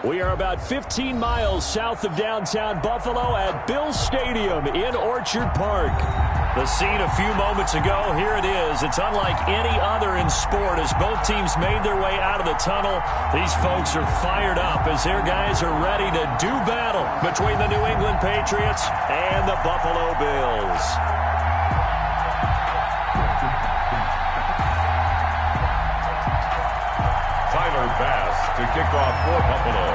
We are about 15 miles south of downtown Buffalo at Bills Stadium in Orchard Park. The scene a few moments ago, here it is. It's unlike any other in sport as both teams made their way out of the tunnel. These folks are fired up as their guys are ready to do battle between the New England Patriots and the Buffalo Bills. Bass to kick off for Buffalo.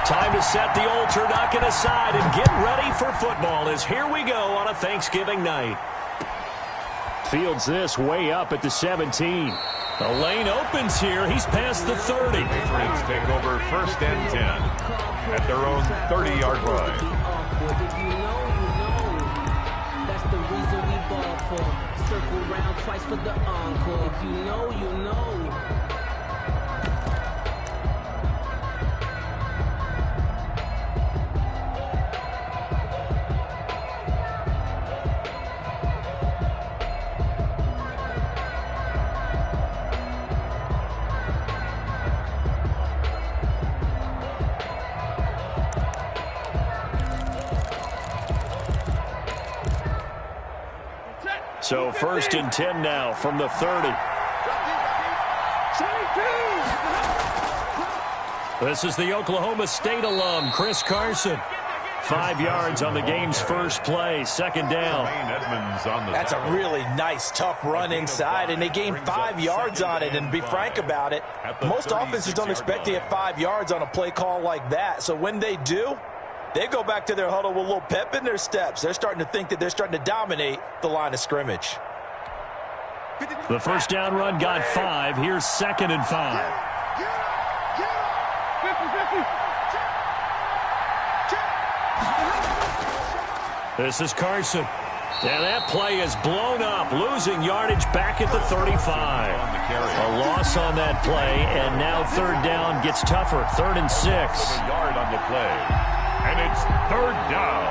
Time to set the old turducken aside and get ready for football as here we go on a Thanksgiving night. Fields this way up at the 17. The lane opens here. He's past the 30. Patriots take over 1st and 10 at their own 30-yard line. If you know, that's the reason we ball for. Circle round twice for the encore. If you know, you know. So 1st and 10 now from the 30. This is the Oklahoma State alum, Chris Carson. 5 yards on the game's first play, 2nd down. That's a really nice, tough run inside, and they gained 5 yards on it. And to be frank about it, most offenses don't expect to get 5 yards on a play call like that. So when they do, they go back to their huddle with a little pep in their steps. They're starting to think that they're starting to dominate the line of scrimmage. The first down run got 5. Here's 2nd and 5. This is Carson. And that play is blown up, losing yardage back at the 35. A loss on that play, and now 3rd down gets tougher. 3rd and 6. A yard on the play. And it's 3rd down.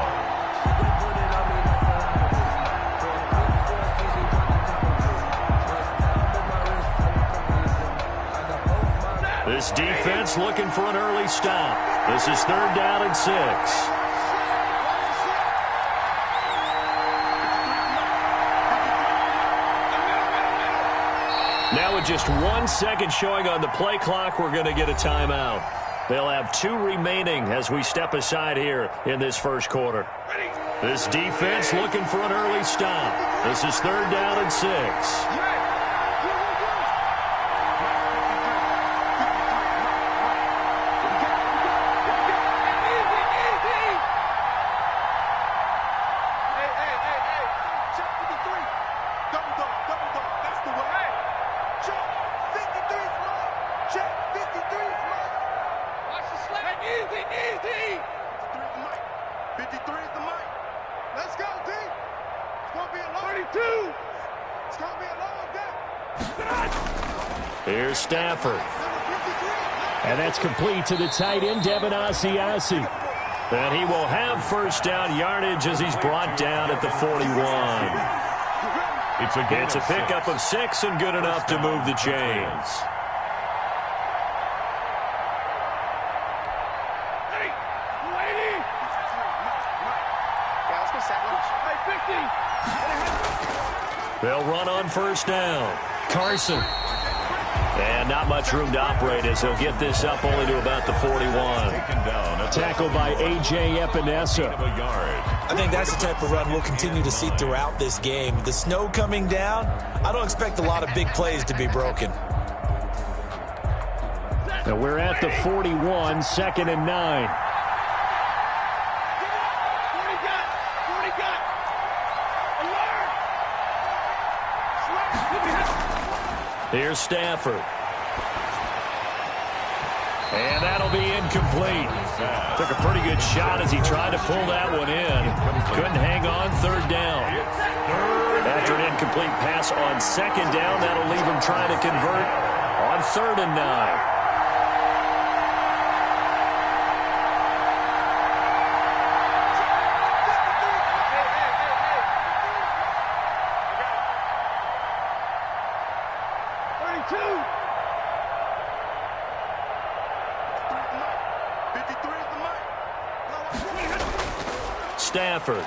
This defense looking for an early stop. This is 3rd down and 6. Now with just 1 second showing on the play clock, we're going to get a timeout. They'll have 2 remaining as we step aside here in this first quarter. This defense looking for an early stop. This is 3rd down and 6. Here's Stafford. And that's complete to the tight end, Devin Asiasi. And he will have 1st down yardage as he's brought down at the 41. It's a pickup of 6 and good enough to move the chains. They'll run on 1st down. Carson. And not much room to operate as he'll get this up only to about the 41. Tackled by A.J. Epinesa. I think that's the type of run we'll continue to see throughout this game. The snow coming down, I don't expect a lot of big plays to be broken. Now we're at the 41, 2nd and 9. Here's Stafford. And that'll be incomplete. Took a pretty good shot as he tried to pull that one in. Couldn't hang on 3rd down. After an incomplete pass on 2nd down, that'll leave him trying to convert on 3rd and 9. Stafford.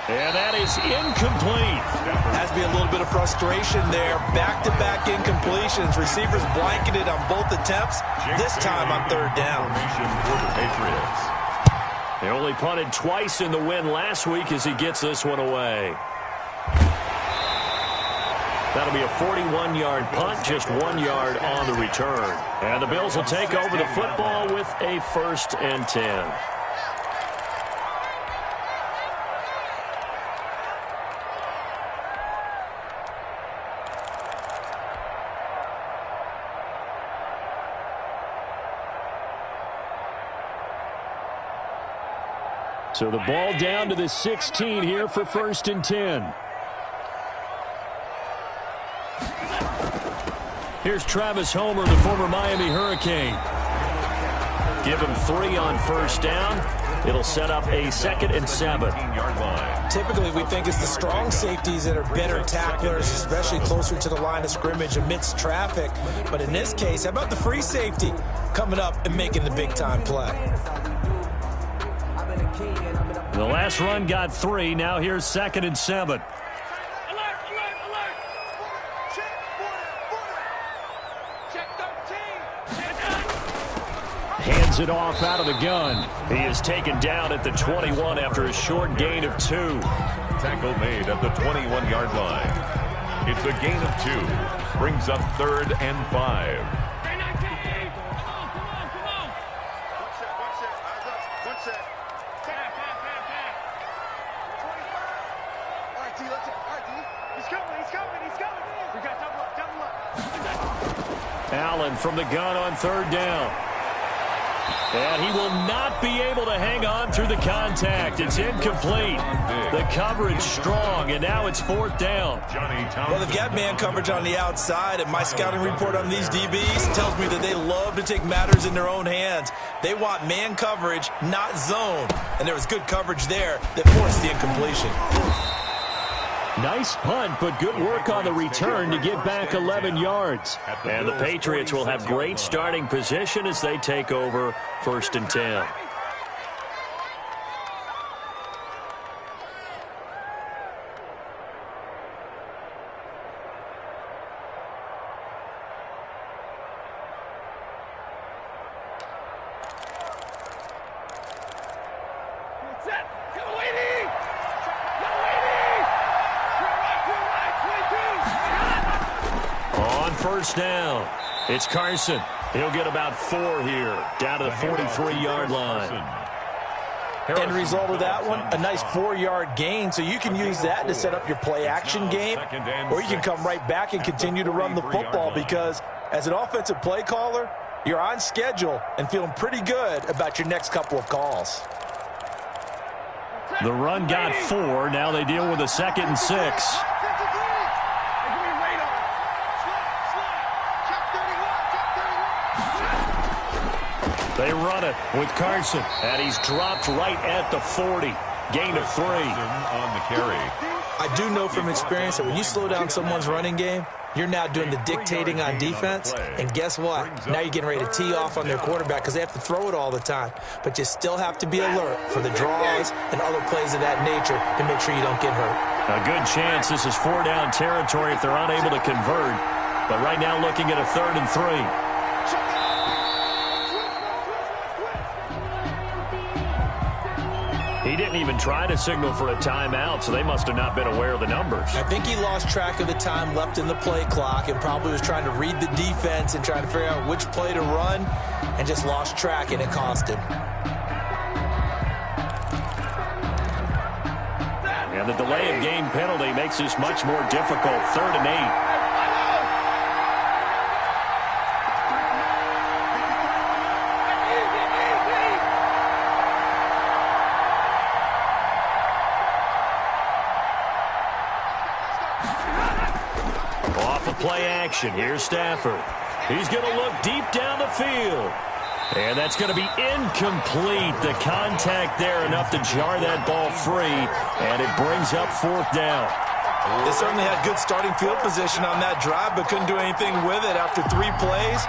And that is incomplete. Has to be a little bit of frustration there. Back-to-back incompletions. Receivers blanketed on both attempts, this time on third down. For the Patriots. They only punted twice in the win last week as he gets this one away. That'll be a 41-yard punt, just 1 yard on the return. And the Bills will take over the football with a 1st and 10. So the ball down to the 16 here for 1st and 10. Here's Travis Homer, the former Miami Hurricane. Give him 3 on 1st down. It'll set up a 2nd and 7. Typically, we think it's the strong safeties that are better tacklers, especially closer to the line of scrimmage amidst traffic. But in this case, how about the free safety coming up and making the big-time play? The last run got 3. Now here's 2nd and 7. Hands it off out of the gun. He is taken down at the 21 after a short gain of 2. Tackle made at the 21-yard line. It's a gain of 2. Brings up 3rd and 5. Allen from the gun on 3rd down. And he will not be able to hang on through the contact. It's incomplete. The coverage strong, and now it's 4th down. Well, they've got man coverage on the outside, and my scouting report on these DBs tells me that they love to take matters in their own hands. They want man coverage, not zone. And there was good coverage there that forced the incompletion. Nice punt, but good work on the return to get back 11 yards. And the Patriots will have great starting position as they take over 1st and 10. First down. It's Carson. He'll get about 4 here, down to the 43-yard line. End result of that one, a nice 4-yard gain, so you can use that to set up your play-action game, or you can come right back and continue to run the football because as an offensive play caller, you're on schedule and feeling pretty good about your next couple of calls. The run got 4. Now they deal with a 2nd and 6. They run it with Carson, and he's dropped right at the 40. Gain of 3. On the carry. I do know from experience that when you slow down someone's running game, you're now doing the dictating on defense, and guess what? Now you're getting ready to tee off on their quarterback because they have to throw it all the time. But you still have to be alert for the draws and other plays of that nature to make sure you don't get hurt. A good chance this is 4-down territory if they're unable to convert. But right now looking at a 3rd and 3. He didn't even try to signal for a timeout, so they must have not been aware of the numbers. I think he lost track of the time left in the play clock and probably was trying to read the defense and trying to figure out which play to run and just lost track, and it cost him. And the delay of game penalty makes this much more difficult. 3rd and 8. Play action. Here's Stafford. He's going to look deep down the field. And that's going to be incomplete. The contact there enough to jar that ball free. And it brings up 4th down. They certainly had good starting field position on that drive, but couldn't do anything with it after 3 plays.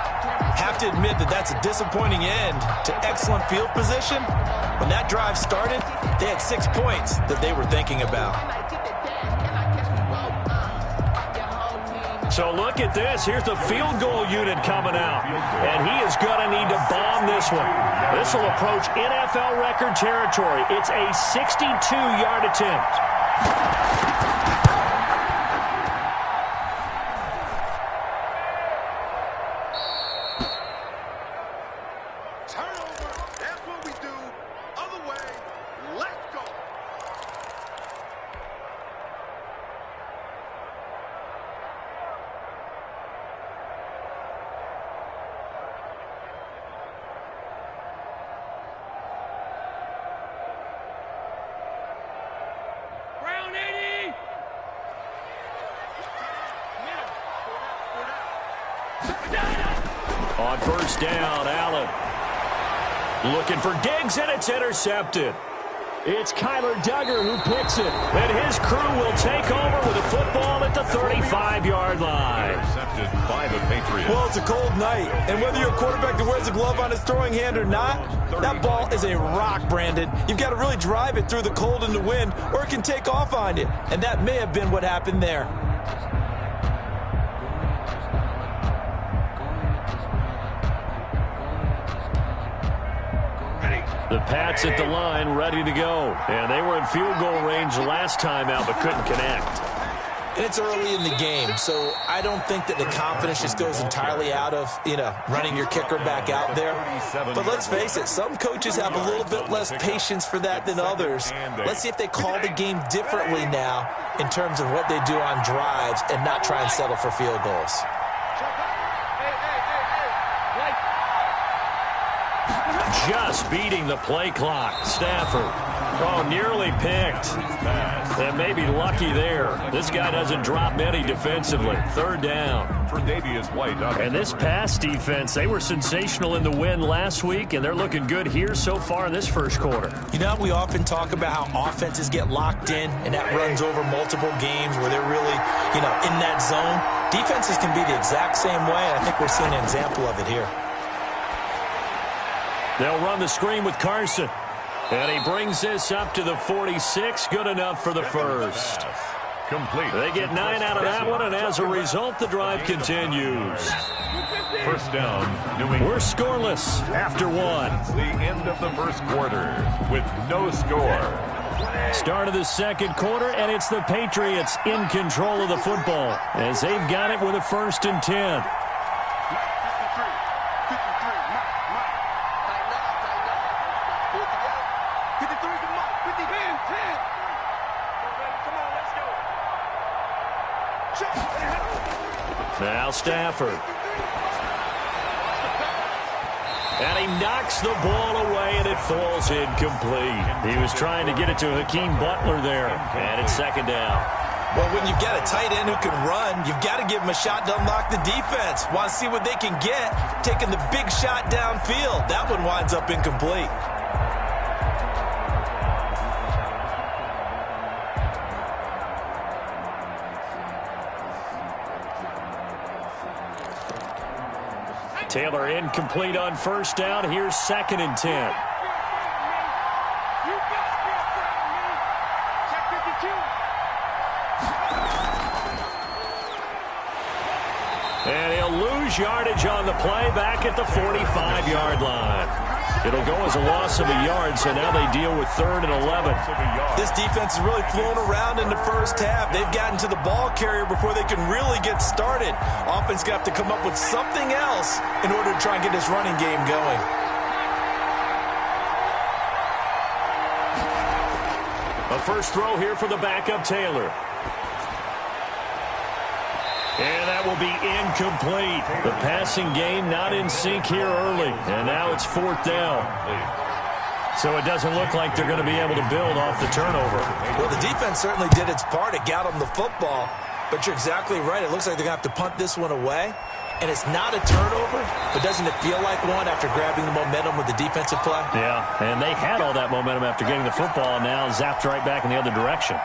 Have to admit that that's a disappointing end to excellent field position. When that drive started, they had 6 points that they were thinking about. So look at this. Here's the field goal unit coming out. And he is going to need to bomb this one. This will approach NFL record territory. It's a 62-yard attempt. On first down, Allen. Looking for Diggs, and it's intercepted. It's Kyler Duggar who picks it. And his crew will take over with a football at the 35-yard line. Intercepted by the Patriots. Well, it's a cold night, and whether you're a quarterback that wears a glove on his throwing hand or not, that ball is a rock, Brandon. You've got to really drive it through the cold and the wind, or it can take off on you. And that may have been what happened there. The Pats at the line, ready to go. And they were in field goal range last time out, but couldn't connect. And it's early in the game, so I don't think that the confidence just goes entirely out of, running your kicker back out there. But let's face it, some coaches have a little bit less patience for that than others. Let's see if they call the game differently now in terms of what they do on drives and not try and settle for field goals. Just beating the play clock. Stafford. Oh, nearly picked. And maybe lucky there. This guy doesn't drop many defensively. Third down. And this pass defense, they were sensational in the win last week, and they're looking good here so far in this first quarter. We often talk about how offenses get locked in, and that runs over multiple games where they're really, in that zone. Defenses can be the exact same way, and I think we're seeing an example of it here. They'll run the screen with Carson. And he brings this up to the 46. Good enough for the first. Complete. They get 9 out of that one, and as a result, the drive continues. First down, New England. We're scoreless after 1. The end of the first quarter with no score. Start of the second quarter, and it's the Patriots in control of the football as they've got it with a 1st and 10. Now Stafford. And he knocks the ball away, and it falls incomplete. He was trying to get it to Hakeem Butler there, and it's 2nd down. Well, when you've got a tight end who can run, you've got to give him a shot to unlock the defense. Want to see what they can get, taking the big shot downfield. That one winds up incomplete. Taylor incomplete on first down. Here's 2nd and 10. And he'll lose yardage on the play back at the 45-yard line. It'll go as a loss of a yard, so now they deal with 3rd and 11. This defense is really flown around in the first half. They've gotten to the ball carrier before they can really get started. Offense got to come up with something else in order to try and get this running game going. A first throw here for the backup Taylor. And that will be incomplete. The passing game not in sync here early. And now it's 4th down. So it doesn't look like they're going to be able to build off the turnover. Well, the defense certainly did its part. It got them the football. But you're exactly right. It looks like they're going to have to punt this one away. And it's not a turnover, but doesn't it feel like one after grabbing the momentum with the defensive play? Yeah, and they had all that momentum after getting the football, and now zapped right back in the other direction.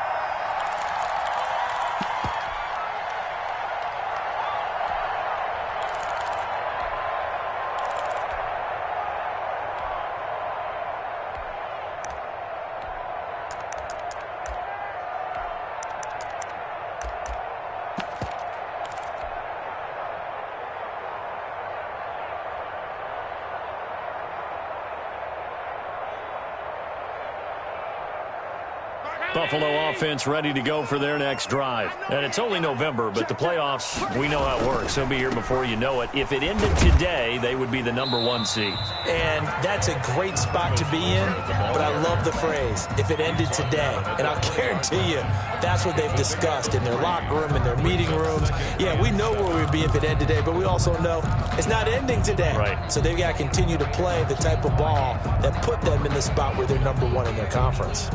Buffalo offense ready to go for their next drive. And it's only November, but the playoffs, we know how it works. They'll be here before you know it. If it ended today, they would be the #1 seed. And that's a great spot to be in, but I love the phrase, if it ended today. And I'll guarantee you, that's what they've discussed in their locker room, in their meeting rooms. Yeah, we know where we'd be if it ended today, but we also know it's not ending today. Right. So they've got to continue to play the type of ball that put them in the spot where they're #1 in their conference.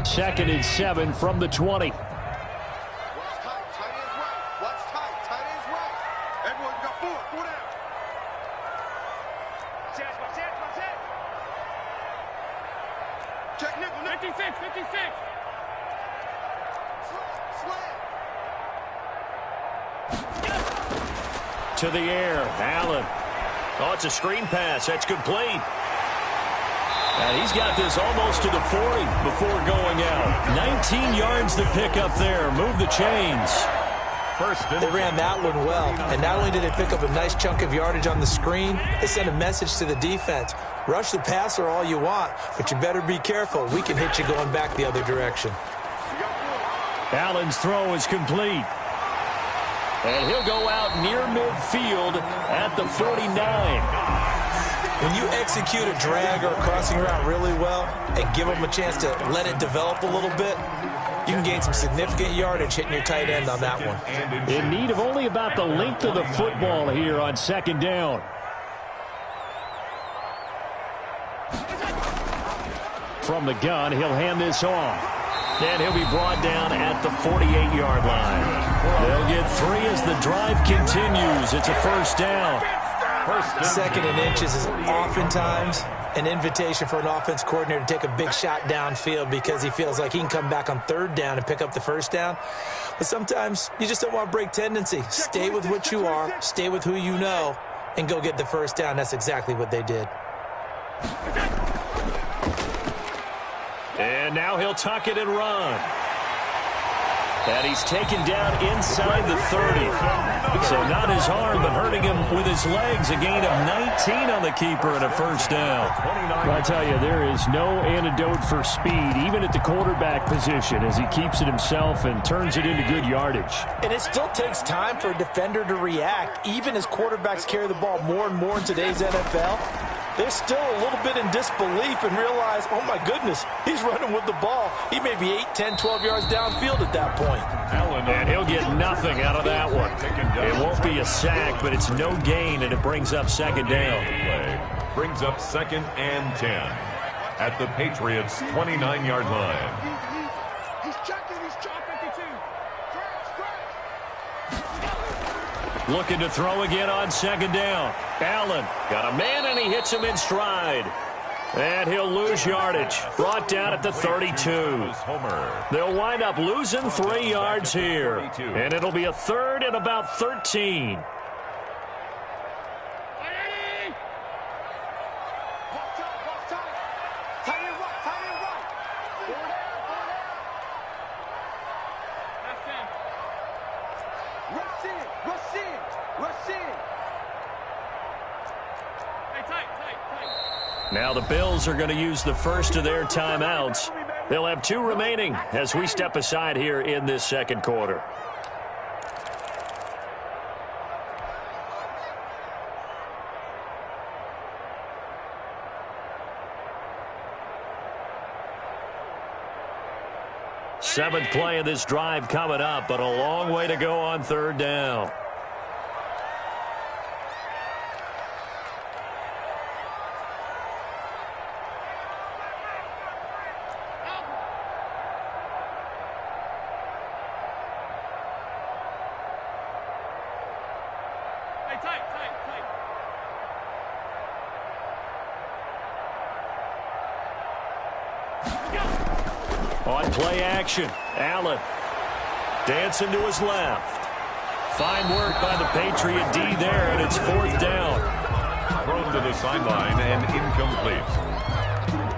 2nd and 7 from the 20. To the air, Allen. Oh, it's a screen pass. That's complete. And he's got this almost to the 40 before going out. 19 yards to pick up there. Move the chains. They ran that one well. And not only did they pick up a nice chunk of yardage on the screen, they sent a message to the defense. Rush the passer all you want, but you better be careful. We can hit you going back the other direction. Allen's throw is complete. And he'll go out near midfield at the 49. When you execute a drag or a crossing route really well and give them a chance to let it develop a little bit, you can gain some significant yardage hitting your tight end on that one. In need of only about the length of the football here on 2nd down. From the gun, he'll hand this off. And he'll be brought down at the 48-yard line. They'll get 3 as the drive continues. It's a first down. 2nd and inches is oftentimes an invitation for an offense coordinator to take a big shot downfield because he feels like he can come back on 3rd down and pick up the first down. But sometimes you just don't want to break tendency. Stay with what you are, stay with who you know, and go get the first down. That's exactly what they did. And now he'll tuck it and run. And he's taken down inside the 30. So not his arm, but hurting him with his legs. A gain of 19 on the keeper and a first down. I tell you, there is no antidote for speed, even at the quarterback position, as he keeps it himself and turns it into good yardage. And it still takes time for a defender to react, even as quarterbacks carry the ball more and more in today's NFL. They're still a little bit in disbelief and realize, oh, my goodness, he's running with the ball. He may be 8, 10, 12 yards downfield at that point. And he'll get nothing out of that one. It won't be a sack, but it's no gain, and it brings up 2nd down. Brings up 2nd and 10 at the Patriots' 29-yard line. Looking to throw again on 2nd down. Allen got a man, and he hits him in stride. And he'll lose yardage. Brought down at the 32. They'll wind up losing 3 yards here. And it'll be a 3rd and about 13. Now the Bills are going to use the first of their timeouts. They'll have 2 remaining as we step aside here in this 2nd quarter. Seventh play of this drive coming up, but a long way to go on 3rd down. On play action, Allen dancing to his left. Fine work by the Patriot D there, and it's 4th down. Thrown to the sideline and incomplete.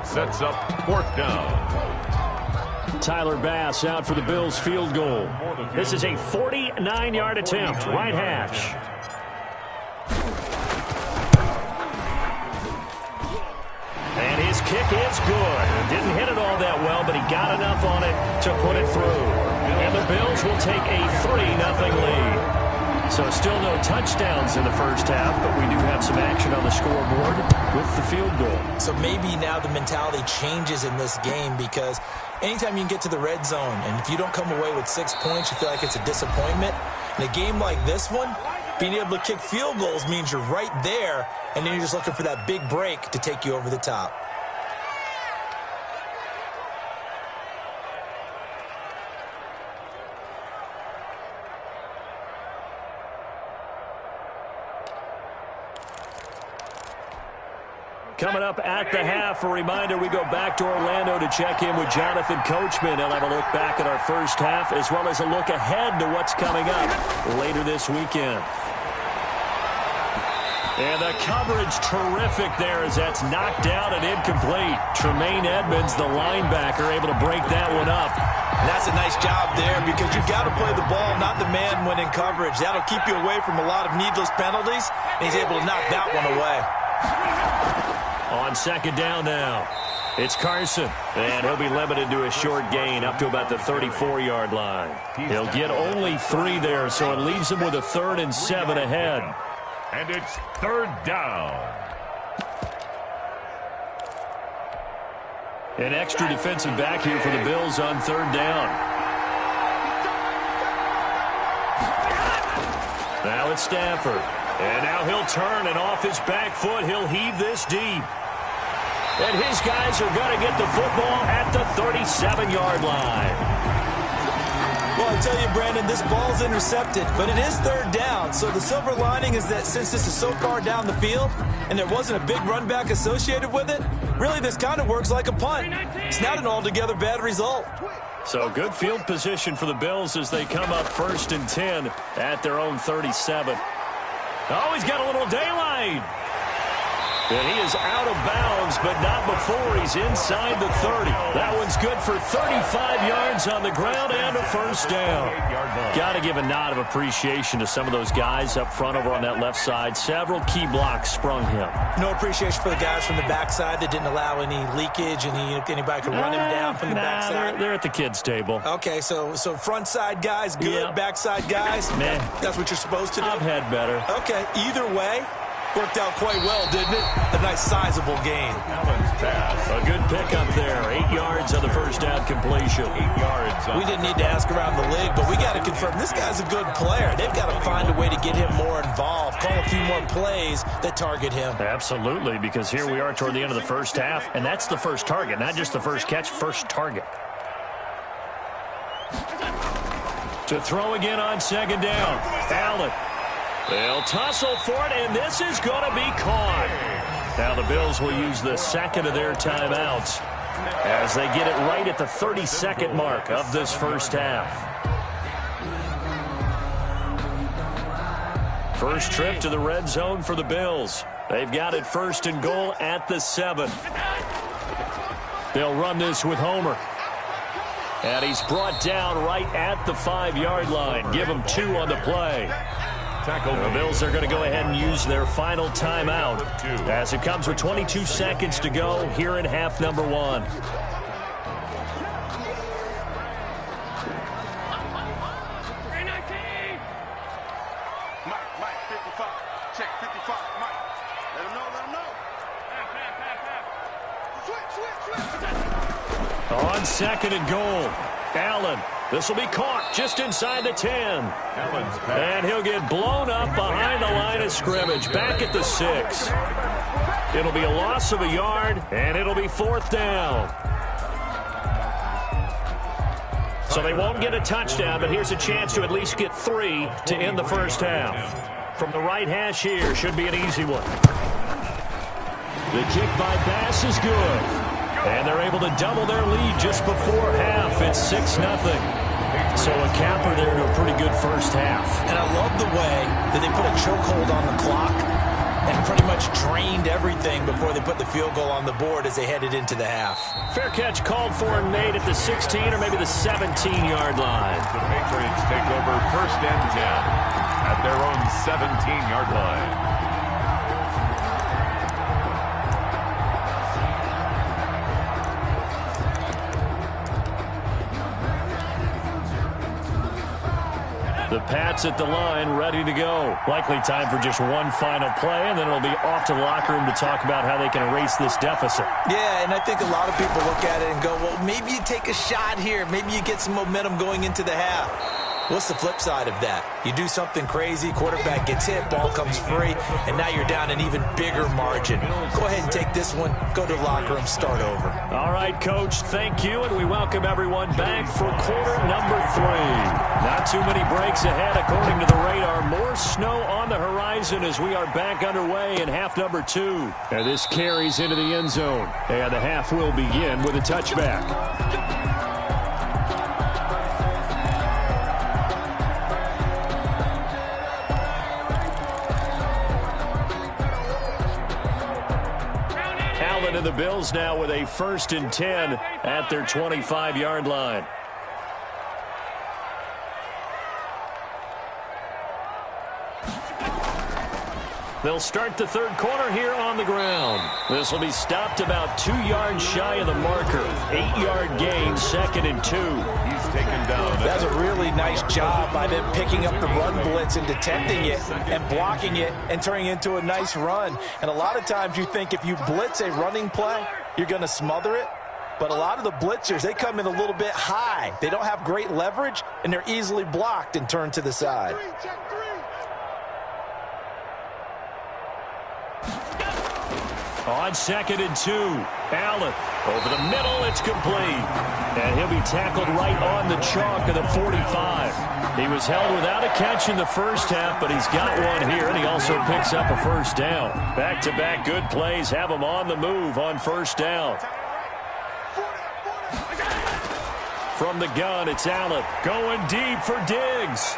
Sets up 4th down. Tyler Bass out for the Bills field goal. This is a 49-yard attempt, right hash. And his kick is good. Didn't hit it all that well, but he got enough on it to put it through. And the Bills will take a 3-0 lead. So still no touchdowns in the first half, but we do have some action on the scoreboard with the field goal. So maybe now the mentality changes in this game, because anytime you can get to the red zone, and if you don't come away with 6 points, you feel like it's a disappointment. In a game like this one, being able to kick field goals means you're right there, and then you're just looking for that big break to take you over the top. Coming up at the half, a reminder, we go back to Orlando to check in with Jonathan Coachman. He'll have a look back at our first half, as well as a look ahead to what's coming up later this weekend. And the coverage terrific there as that's knocked down and incomplete. Tremaine Edmonds, the linebacker, able to break that one up. And that's a nice job there, because you've got to play the ball, not the man when in coverage. That'll keep you away from a lot of needless penalties, and he's able to knock that one away. On second down now, it's Carson, and he'll be limited to a short gain up to about the 34-yard line. He'll get only 3 there, so it leaves him with a 3rd and 7 ahead. And it's 3rd down. An extra defensive back here for the Bills on 3rd down. Now it's Stafford. And now he'll turn, and off his back foot, he'll heave this deep. And his guys are going to get the football at the 37-yard line. Well, I tell you, Brandon, this ball's intercepted, but it is 3rd down. So the silver lining is that since this is so far down the field and there wasn't a big run back associated with it, really this kind of works like a punt. It's not an altogether bad result. So good field position for the Bills as they come up 1st and 10 at their own 37. Oh, he's got a little daylight. And he is out of bounds, but not before he's inside the 30. That one's good for 35 yards on the ground and a 1st down. Got to give a nod of appreciation to some of those guys up front over on that left side. Several key blocks sprung him. No appreciation for the guys from the backside that didn't allow any leakage and anybody could run him down from the backside. They're at the kids' table. Okay, so front side guys good, yep. Backside guys, man, that's what you're supposed to do. I've had better. Okay, either way, worked out quite well, didn't it? A nice sizable gain. A good pickup there. 8 yards on the 1st down completion. 8 yards. We didn't need to ask around the league, but we got to confirm this guy's a good player. They've got to find a way to get him more involved, call a few more plays that target him. Absolutely, because here we are toward the end of the first half, and that's the first target, not just the first catch, first target. To throw again on 2nd down. Allen. They'll tussle for it, and this is going to be caught. Now the Bills will use the 2nd of their timeouts as they get it right at the 32nd mark of this first half. First trip to the red zone for the Bills. They've got it 1st and goal at the 7. They'll run this with Homer. And he's brought down right at the 5-yard line. Give him 2 on the play. The Bills are going to go ahead and use their final timeout as it comes with 22 seconds to go here in half number 1. Mike, 55. Check 55. Mike, let him know. Switch. On 2nd and goal, Allen. This will be caught just inside the 10. And he'll get blown up behind the line of scrimmage, back at the 6. It'll be a loss of a yard, and it'll be 4th down. So they won't get a touchdown, but here's a chance to at least get 3 to end the first half. From the right hash here, should be an easy one. The kick by Bass is good. And they're able to double their lead just before half. It's 6-0. So a capper there to a pretty good first half. And I love the way that they put a chokehold on the clock and pretty much drained everything before they put the field goal on the board as they headed into the half. Fair catch called for and made at the 16 or maybe the 17-yard line. The Patriots take over 1st and 10 at their own 17-yard line. The Pats at the line, ready to go. Likely time for just one final play, and then it'll be off to the locker room to talk about how they can erase this deficit. Yeah, and I think a lot of people look at it and go, well, maybe you take a shot here. Maybe you get some momentum going into the half. What's the flip side of that? You do something crazy, quarterback gets hit, ball comes free, and now you're down an even bigger margin. Go ahead and take this one, go to the locker room, start over. All right, Coach, thank you, and we welcome everyone back for quarter number 3. Not too many breaks ahead according to the radar. More snow on the horizon as we are back underway in half number 2. And this carries into the end zone. And the half will begin with a touchback. And the Bills now with a 1st and 10 at their 25-yard line. They'll start the third quarter here on the ground. This will be stopped about 2 yards shy of the marker. 8-yard gain, 2nd and 2. He's taken down. That's a really nice job by them picking up the run blitz and detecting it and blocking it and turning it into a nice run. And a lot of times you think if you blitz a running play, you're going to smother it. But a lot of the blitzers, they come in a little bit high. They don't have great leverage, and they're easily blocked and turned to the side. On 2nd and 2, Allen over the middle, it's complete. And he'll be tackled right on the chalk of the 45. He was held without a catch in the first half, but he's got one here, and he also picks up a 1st down. Back-to-back good plays have him on the move on 1st down. From the gun, it's Allen going deep for Diggs.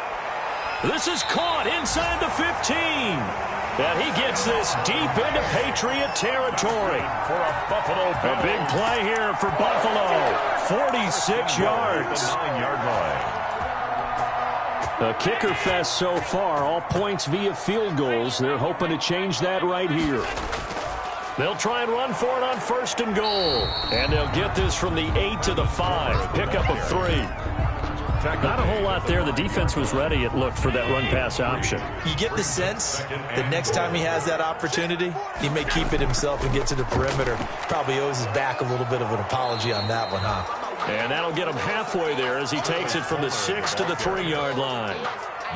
This is caught inside the 15. And he gets this deep into Patriot territory. For a Buffalo Bill. A big play here for Buffalo. 46 yards. 9-yard line. A kicker fest so far. All points via field goals. They're hoping to change that right here. They'll try and run for it on 1st and goal. And they'll get this from the 8 to the 5. Pickup of 3. Not a whole lot there. The defense was ready, it looked, for that run-pass option. You get the sense that next time he has that opportunity, he may keep it himself and get to the perimeter. Probably owes his back a little bit of an apology on that one, huh? And that'll get him halfway there as he takes it from the 6 to the 3-yard line.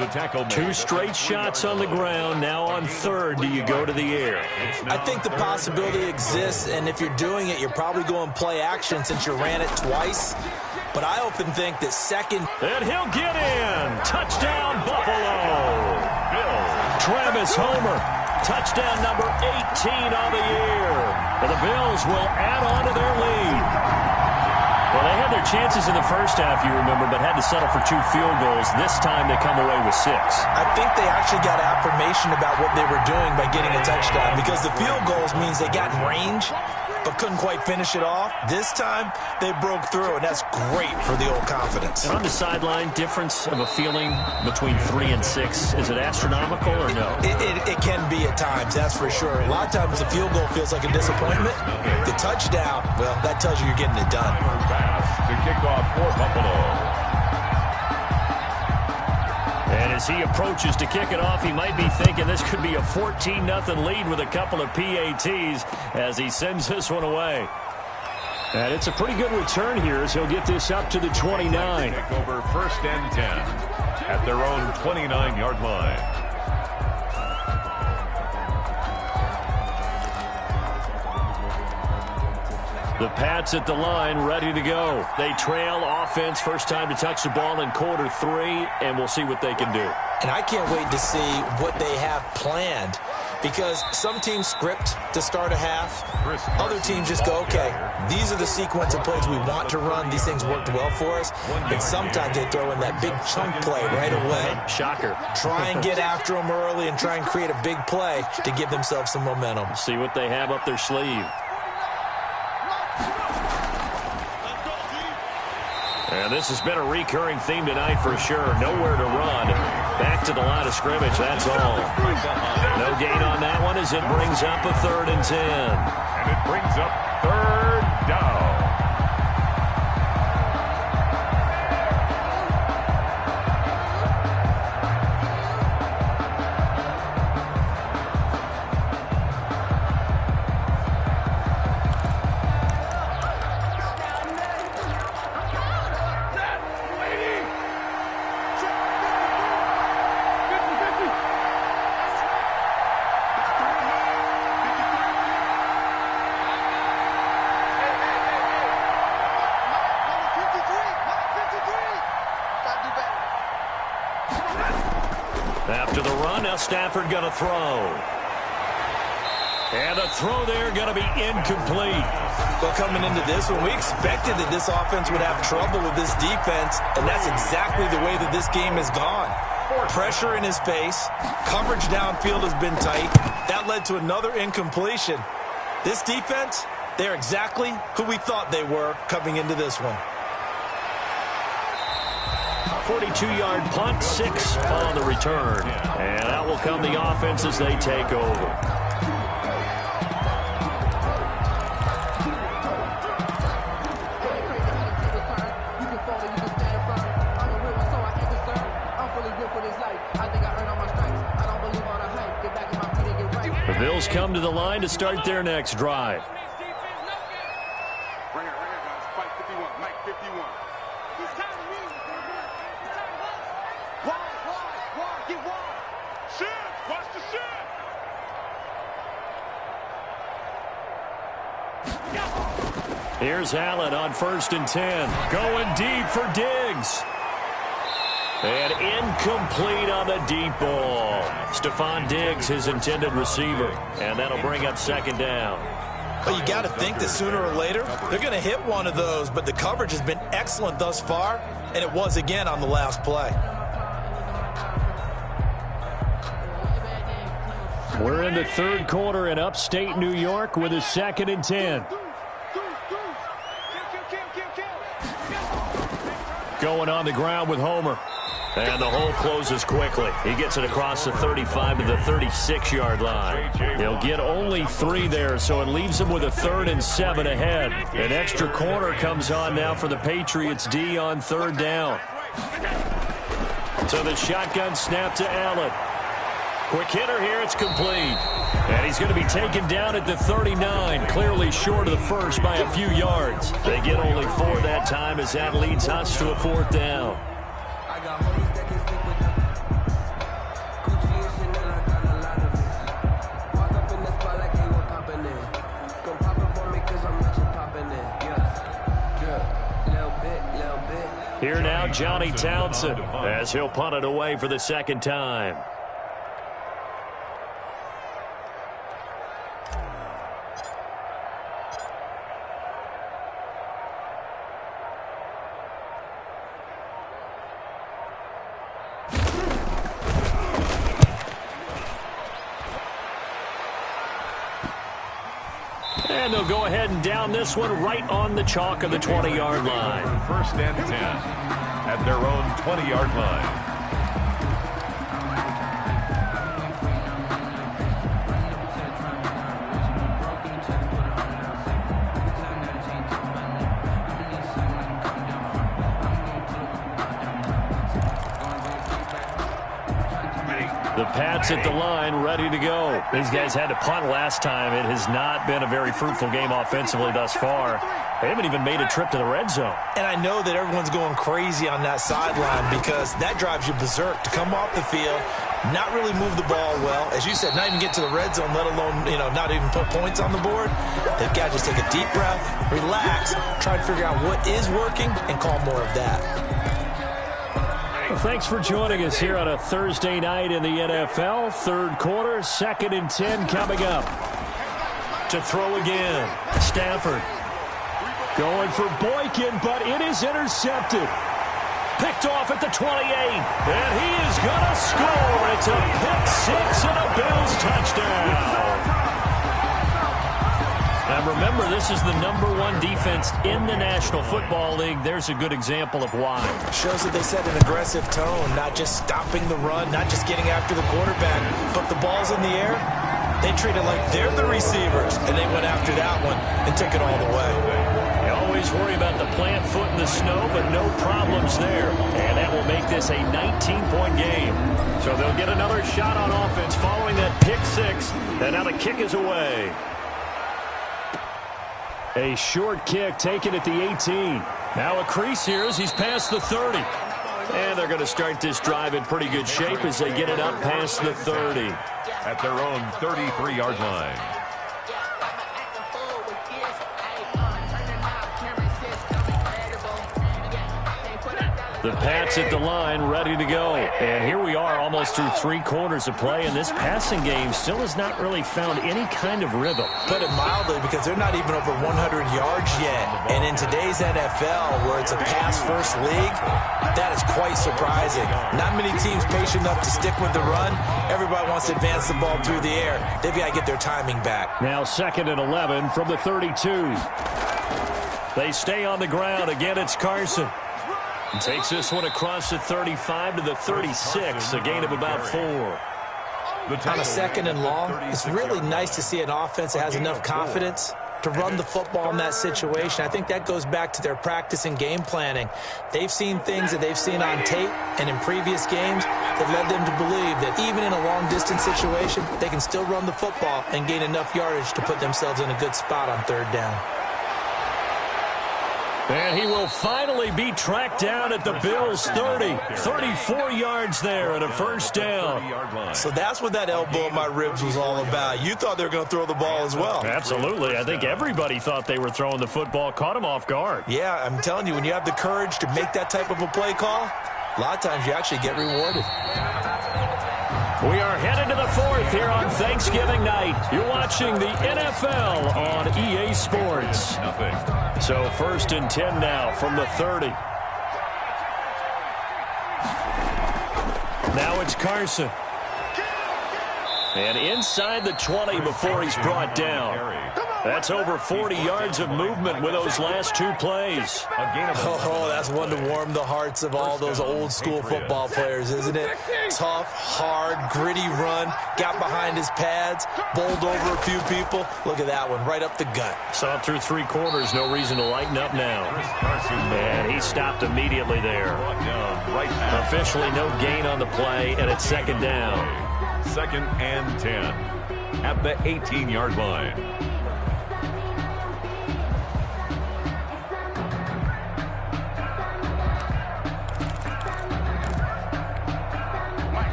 The tackle. 2 straight shots on the ground. Now on 3rd, do you go to the air? I think the possibility exists, and if you're doing it, you're probably going play action since you ran it twice. But I often think that 2nd. And he'll get in. Touchdown, Buffalo. Travis Homer. Touchdown number 18 on the year. And the Bills will add on to their lead. Well, they had their chances in the first half, you remember, but had to settle for 2 field goals. This time they come away with 6. I think they actually got affirmation about what they were doing by getting a touchdown, because the field goals means they got in range but couldn't quite finish it off. This time, they broke through, and that's great for the old confidence. And on the sideline, difference of a feeling between 3 and 6, is it astronomical or no? It can be at times, that's for sure. A lot of times the field goal feels like a disappointment. The touchdown, well, that tells you you're getting it done. Pass to kick off for Buffalo. And as he approaches to kick it off, he might be thinking this could be a 14-0 lead with a couple of PATs as he sends this one away. And it's a pretty good return here as he'll get this up to the 29. Take over 1st and 10 at their own 29-yard line. The Pats at the line, ready to go. They trail offense, first time to touch the ball in quarter 3, and we'll see what they can do. And I can't wait to see what they have planned, because some teams script to start a half. Other teams just go, okay, these are the sequence of plays we want to run. These things worked well for us. And sometimes they throw in that big chunk play right away. Shocker. Try and get after them early and try and create a big play to give themselves some momentum. See what they have up their sleeve. And this has been a recurring theme tonight for sure. Nowhere to run. Back to the line of scrimmage, that's all. No gain on that one as it brings up a 3rd and 10. And it brings up 3rd down. run. Now Stafford going to throw. And a throw there going to be incomplete. Well, coming into this one, we expected that this offense would have trouble with this defense, and that's exactly the way that this game has gone. Pressure in his face. Coverage downfield has been tight. That led to another incompletion. This defense, they're exactly who we thought they were coming into this one. 42-yard punt, 6 on the return. And out will come the offense as they take over. The Bills come to the line to start their next drive. Right here, guys. Fight 51. Mike 51. Wide. Get wide. Shit. Watch the shit. Here's Allen on 1st and 10. Going deep for Diggs. And incomplete on the deep ball. Stephon Diggs, his intended receiver. And that'll bring up 2nd down. Well, you got to think that sooner or later, they're going to hit one of those. But the coverage has been excellent thus far, and it was again on the last play. We're in the 3rd quarter in upstate New York with a 2nd and 10. Going on the ground with Homer. And the hole closes quickly. He gets it across the 35 to the 36-yard line. He'll get only 3 there, so it leaves him with a 3rd and 7 ahead. An extra corner comes on now for the Patriots D on 3rd down. So the shotgun snap to Allen. Quick hitter here, it's complete. And he's going to be taken down at the 39, clearly short of the first by a few yards. They get only 4 that time as that leads us to a 4th down. Here now, Johnny Townsend, as he'll punt it away for the 2nd time. And they'll go ahead and down this one right on the chalk of the 20-yard line. 1st and 10 at their own 20-yard line. The Pats at the line, ready to go. These guys had to punt last time. It has not been a very fruitful game offensively thus far. They haven't even made a trip to the red zone. And I know that everyone's going crazy on that sideline because that drives you berserk to come off the field, not really move the ball well. As you said, not even get to the red zone, let alone, not even put points on the board. They've got to just take a deep breath, relax, try to figure out what is working, and call more of that. Well, thanks for joining us here on a Thursday night in the NFL. 3rd quarter, 2nd and 10 coming up. To throw again, Stafford. Going for Boykin, but it is intercepted. Picked off at the 28, and he is going to score. It's a pick 6 and a Bills touchdown. Now remember, this is the #1 defense in the National Football League. There's a good example of why. Shows that they set an aggressive tone, not just stopping the run, not just getting after the quarterback, but the ball's in the air. They treat it like they're the receivers, and they went after that one and took it all the way. You always worry about the plant foot in the snow, but no problems there. And that will make this a 19-point game. So they'll get another shot on offense following that pick 6, and now the kick is away. A short kick taken at the 18. Now a crease here as he's past the 30. And they're going to start this drive in pretty good shape as they get it up past the 30. At their own 33-yard line. The Pats at the line, ready to go. And here we are almost through 3 quarters of play, and this passing game still has not really found any kind of rhythm. Put it mildly, because they're not even over 100 yards yet. And in today's NFL, where it's a pass-first league, that is quite surprising. Not many teams patient enough to stick with the run. Everybody wants to advance the ball through the air. They've got to get their timing back. Now 2nd and 11 from the 32. They stay on the ground. Again, it's Carson. Takes this one across the 35 to the 36, a gain of about 4. On a 2nd and long, it's really nice to see an offense that has enough confidence to run the football in that situation. I think that goes back to their practice and game planning. They've seen things that they've seen on tape and in previous games that led them to believe that even in a long-distance situation, they can still run the football and gain enough yardage to put themselves in a good spot on 3rd down. And he will finally be tracked down at the Bills' 30. 34 yards there and a 1st down. So that's what that elbow in my ribs was all about. You thought they were going to throw the ball as well. Absolutely. I think everybody thought they were throwing the football, caught him off guard. Yeah, I'm telling you, when you have the courage to make that type of a play call, a lot of times you actually get rewarded. We are headed to the 4th here on Thanksgiving night. You're watching the NFL on EA Sports. So 1st and 10 now from the 30. Now it's Carson. And inside the 20 before he's brought down. That's over 40 yards of movement with those last 2 plays. Oh, that's one to warm the hearts of all those old-school football players, isn't it? Tough, hard, gritty run, got behind his pads, bowled over a few people. Look at that one, right up the gut. Saw it through 3 quarters, no reason to lighten up now. And he stopped immediately there. Officially no gain on the play, and it's 2nd down. 2nd and 10 at the 18-yard line.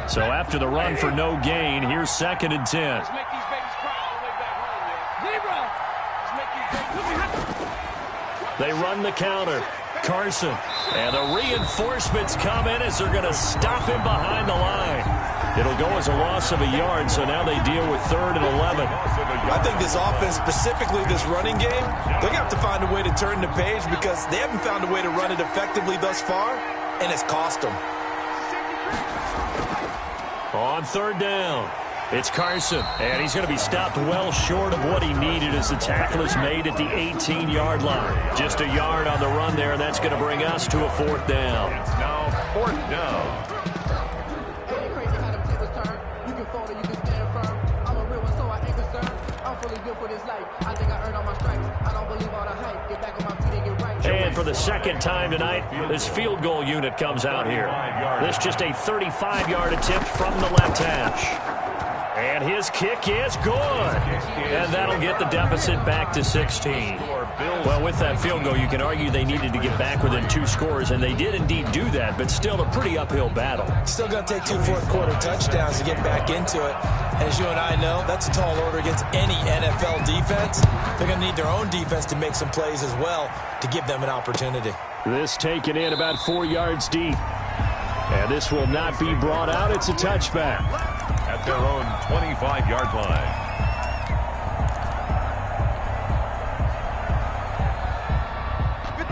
So after the run for no gain, here's 2nd and 10. They run the counter. Carson. And the reinforcements come in as they're going to stop him behind the line. It'll go as a loss of a yard, so now they deal with 3rd and 11. I think this offense, specifically this running game, they're going to have to find a way to turn the page because they haven't found a way to run it effectively thus far, and it's cost them. On 3rd down, it's Carson, and he's going to be stopped well short of what he needed as the tackle is made at the 18-yard line. Just a yard on the run there, and that's going to bring us to a 4th down. It's now 4th down. And for the 2nd time tonight, this field goal unit comes out here. This just a 35-yard attempt from the left hash. And his kick is good. And that'll get the deficit back to 16. Well, with that field goal, you can argue they needed to get back within 2 scores, and they did indeed do that, but still a pretty uphill battle. Still going to take 2 fourth-quarter touchdowns to get back into it. As you and I know, that's a tall order against any NFL defense. They're going to need their own defense to make some plays as well to give them an opportunity. This taken in about 4 yards deep. And this will not be brought out. It's a touchback. At their own 25-yard line.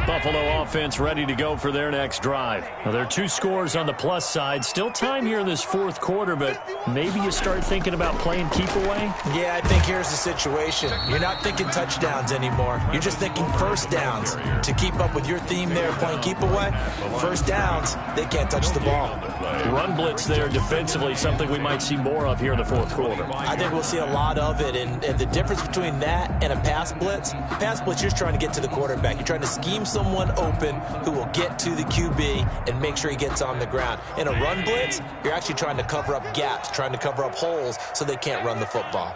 Buffalo offense ready to go for their next drive. Now, there are 2 scores on the plus side. Still time here in this 4th quarter, but maybe you start thinking about playing keep away? Yeah, I think here's the situation. You're not thinking touchdowns anymore. You're just thinking 1st downs. To keep up with your theme there, playing keep away, 1st downs, they can't touch the ball. Run blitz there defensively, something we might see more of here in the 4th quarter. I think we'll see a lot of it, and the difference between that and a pass blitz, you're just trying to get to the quarterback. You're trying to scheme someone open who will get to the QB and make sure he gets on the ground. In a run blitz, you're actually trying to cover up gaps, trying to cover up holes so they can't run the football.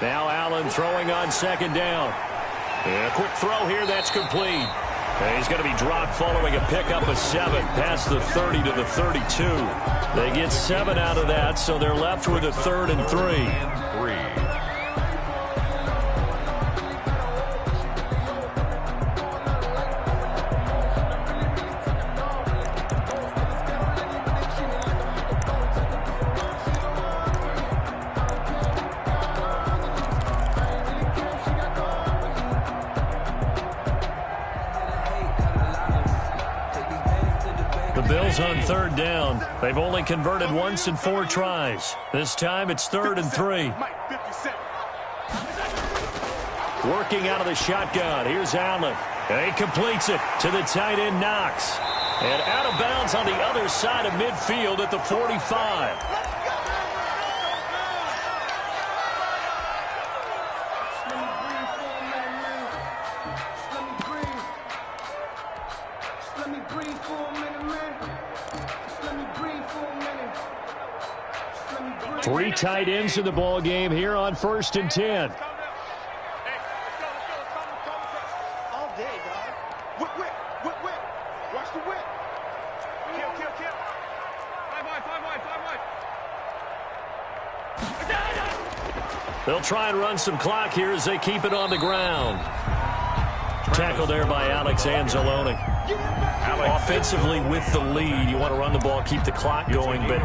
Now Allen throwing on 2nd down. And a quick throw here, that's complete. And he's going to be dropped following a pickup of 7 past the 30 to the 32. They get 7 out of that, so they're left with a 3rd and 3. on third down. They've only converted once in 4 tries. This time it's 3rd and 3. Working out of the shotgun. Here's Allen. And he completes it to the tight end, Knox. And out of bounds on the other side of midfield at the 45. Three tight ends in the ball game here on 1st and 10. All day, dog. Whip. Watch the whip. Kill. 5 wide. They'll try and run some clock here as they keep it on the ground. Tackle there by Alex Anzalone. Offensively with the lead, you want to run the ball, keep the clock going, but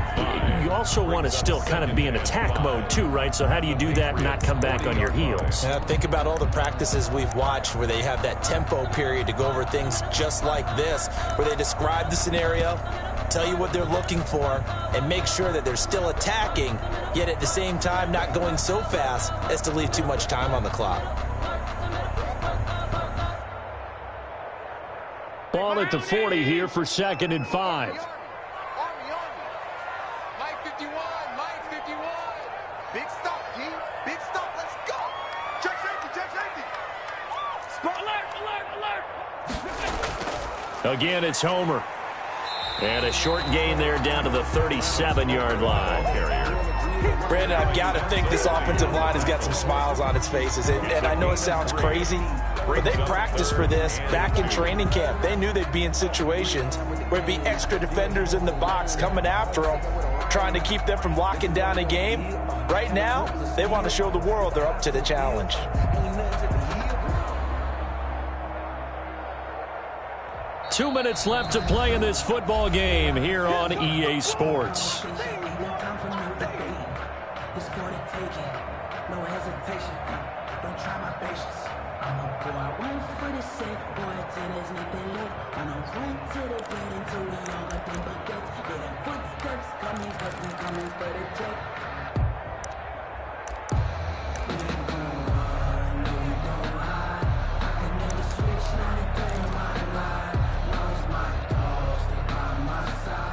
you also want to still kind of be in attack mode too, right? So how do you do that and not come back on your heels? Yeah, think about all the practices we've watched where they have that tempo period to go over things just like this, where they describe the scenario, tell you what they're looking for, and make sure that they're still attacking, yet at the same time not going so fast as to leave too much time on the clock. Ball at the 40 here for 2nd and 5. Army. Mike 51. Big stop, G. Big stop. Let's go. Check safety. Spot. Alert. Again, it's Homer. And a short gain there down to the 37-yard line. Brandon, I've got to think this offensive line has got some smiles on its faces. And I know it sounds crazy, but they practiced for this back in training camp. They knew they'd be in situations where there'd be extra defenders in the box coming after them, trying to keep them from locking down a game. Right now, they want to show the world they're up to the challenge. Two minutes left to play in this football game here on EA Sports.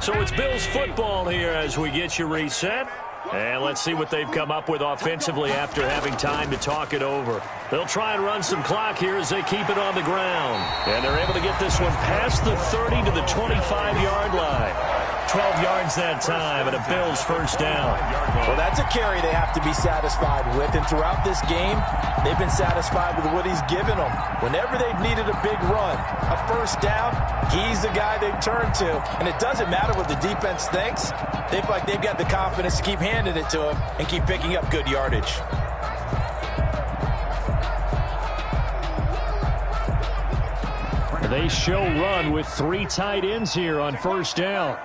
So it's Bills football here as we get you reset. And let's see what they've come up with offensively after having time to talk it over. They'll try and run some clock here as they keep it on the ground. And they're able to get this one past the 30 to the 25-yard line. 12 yards that time and a Bills first down. Well, that's a carry they have to be satisfied with. And throughout this game, they've been satisfied with what he's given them. Whenever they've needed a big run, a first down, he's the guy they've turned to. And it doesn't matter what the defense thinks. They feel like they've got the confidence to keep handing it to him and keep picking up good yardage. They show run with 3 tight ends here on first down.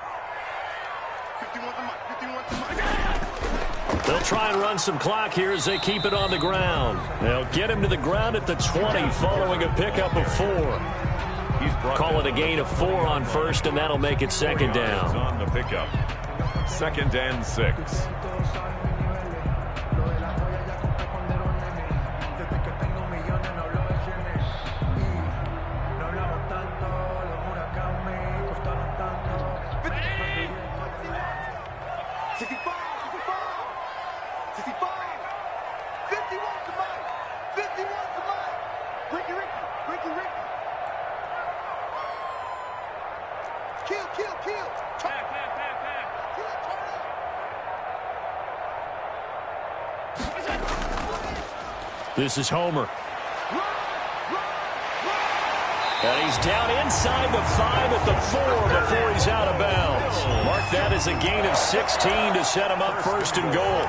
They'll try and run some clock here as they keep it on the ground. They'll get him to the ground at the 20 following a pickup of 4. Call it a gain of 4 on first, and that'll make it second down. On the pickup. 2nd and 6. This is Homer. And he's down inside the 5 at the 4 before he's out of bounds. Mark that as a gain of 16 to set him up first and goal.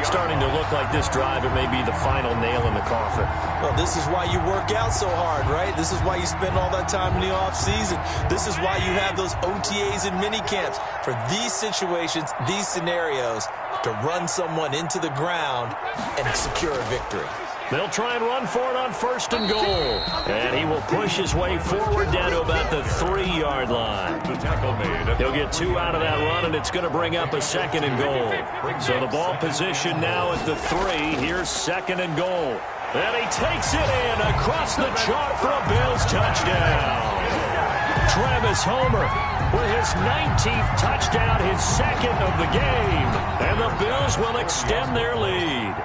Starting to look like this drive, it may be the final nail in the coffin. Well, this is why you work out so hard, right? This is why you spend all that time in the offseason. This is why you have those OTAs and mini camps. For these situations, these scenarios, to run someone into the ground and secure a victory. They'll try and run for it on 1st and goal. And he will push his way forward down to about the 3-yard line. The tackle made. He'll get 2 out of that run, and it's going to bring up a 2nd and goal. So the ball position now at the 3. Here's 2nd and goal. And he takes it in across the chalk for a Bills touchdown. Travis Homer with his 19th touchdown, his 2nd of the game. And the Bills will extend their lead.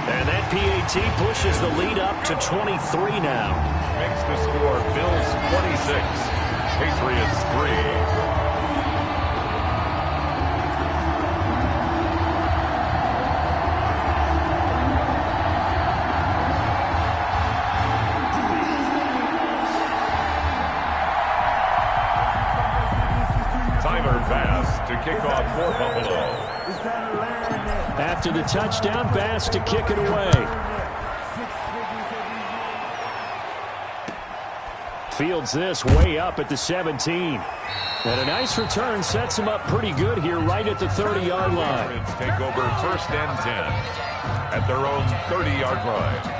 And that PAT pushes the lead up to 23 now. Makes the score Bills 26, Patriots 3. To kick off for Buffalo. After the touchdown, Bass to kick it away. Fields this way up at the 17. And a nice return sets him up pretty good here right at the 30-yard line. Patriots take over 1st and 10 at their own 30-yard line.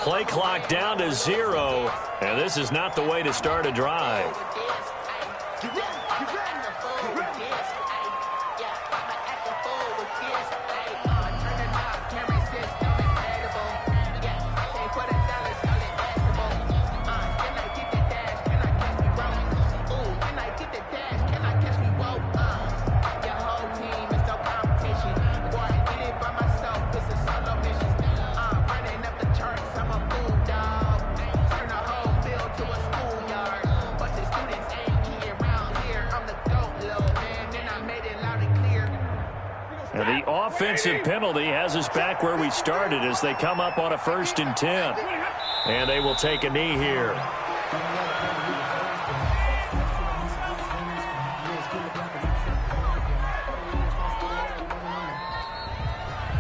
Play clock down to 0, and this is not the way to start a drive. And the offensive penalty has us back where we started as they come up on a 1st and 10. And they will take a knee here.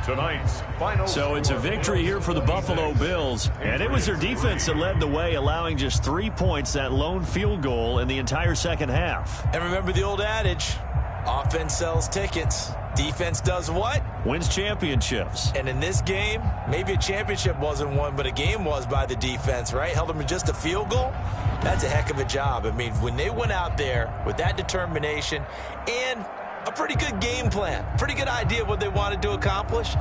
Tonight's final. So it's a victory here for the Buffalo Bills. And it was their defense that led the way, allowing just 3 points, that lone field goal in the entire second half. And remember the old adage, offense sells tickets. Defense does what? Wins championships. And in this game, maybe a championship wasn't won, but a game was by the defense, right? Held them to just a field goal. That's a heck of a job. I mean, when they went out there with that determination and a pretty good game plan, pretty good idea of what they wanted to accomplish,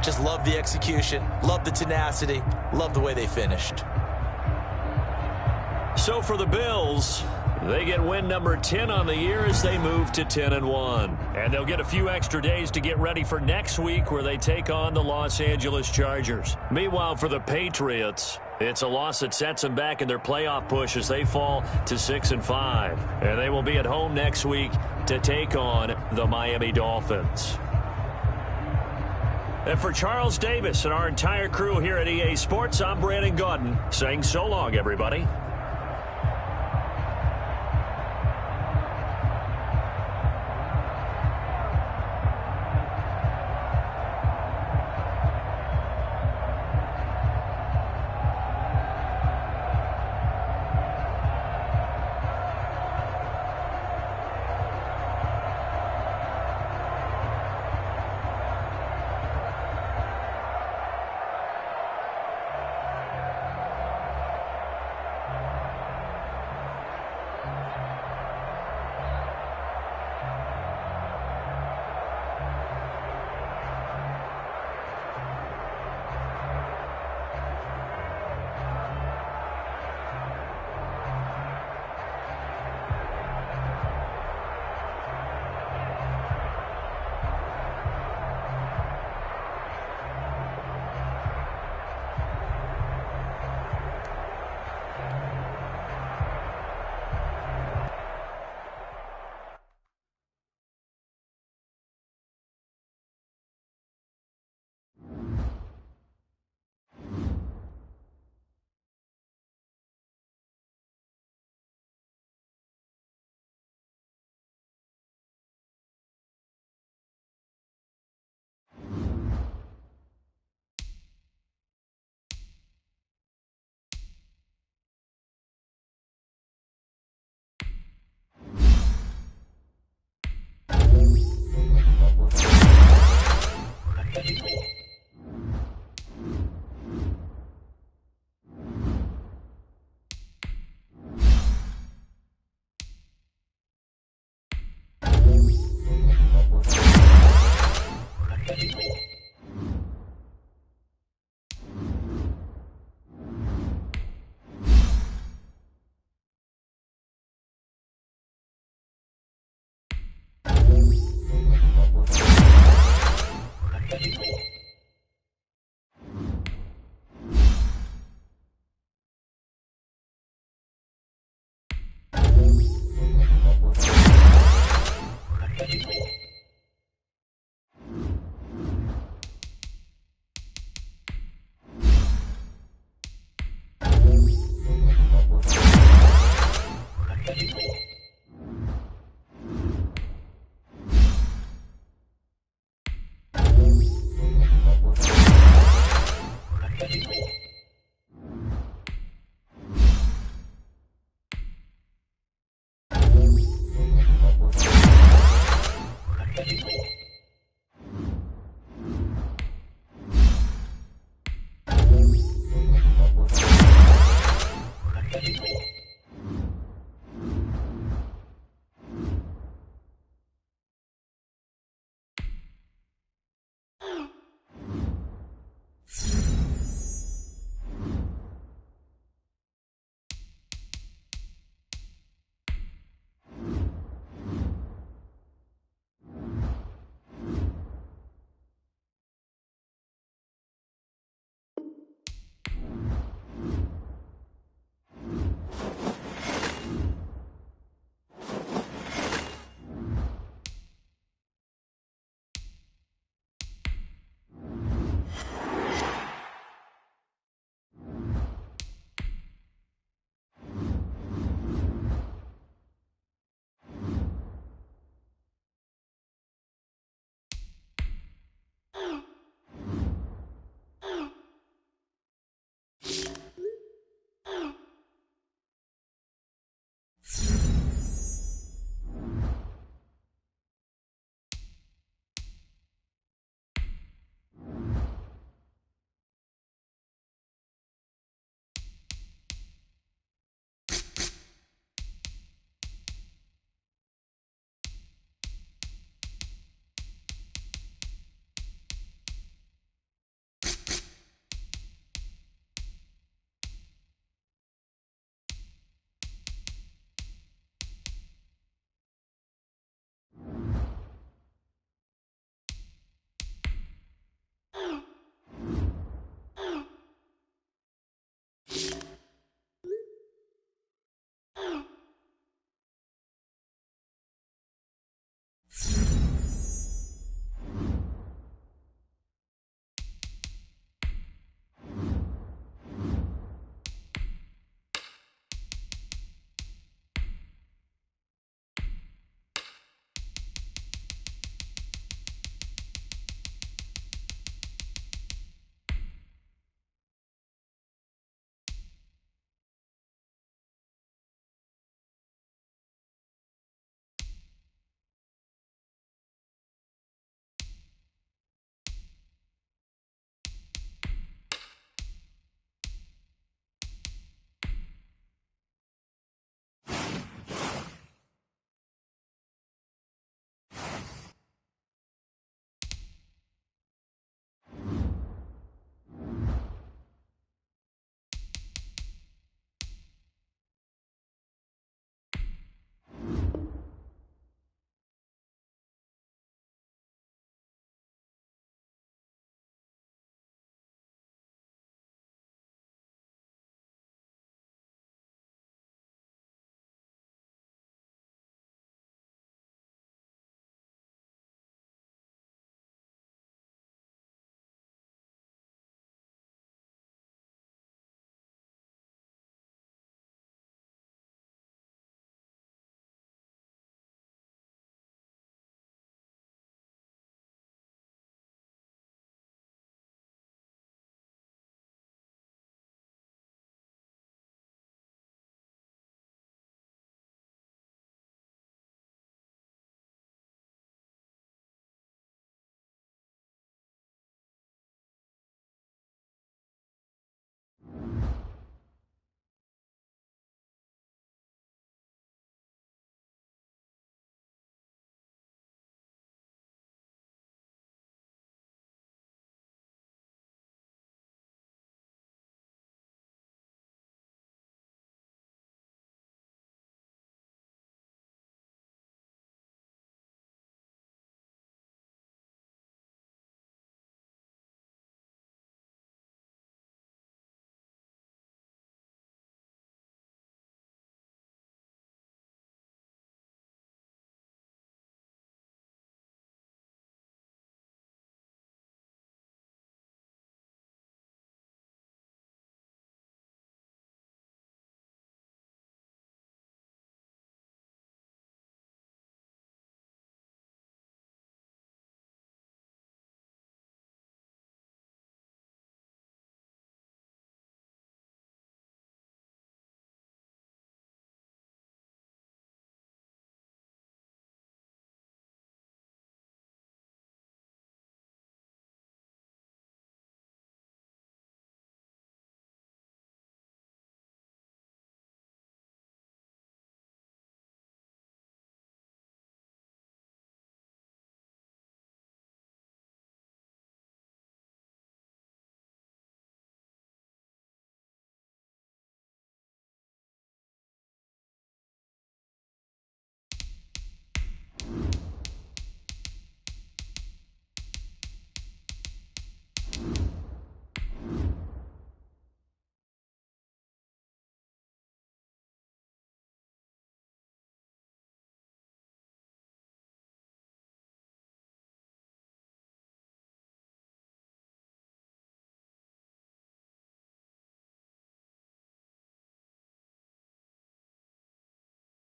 just love the execution, love the tenacity, love the way they finished. So for the Bills, they get win number 10 on the year as they move to 10-1. And they'll get a few extra days to get ready for next week where they take on the Los Angeles Chargers. Meanwhile, for the Patriots, it's a loss that sets them back in their playoff push as they fall to 6-5. And they will be at home next week to take on the Miami Dolphins. And for Charles Davis and our entire crew here at EA Sports, I'm Brandon Gaudin saying so long, everybody.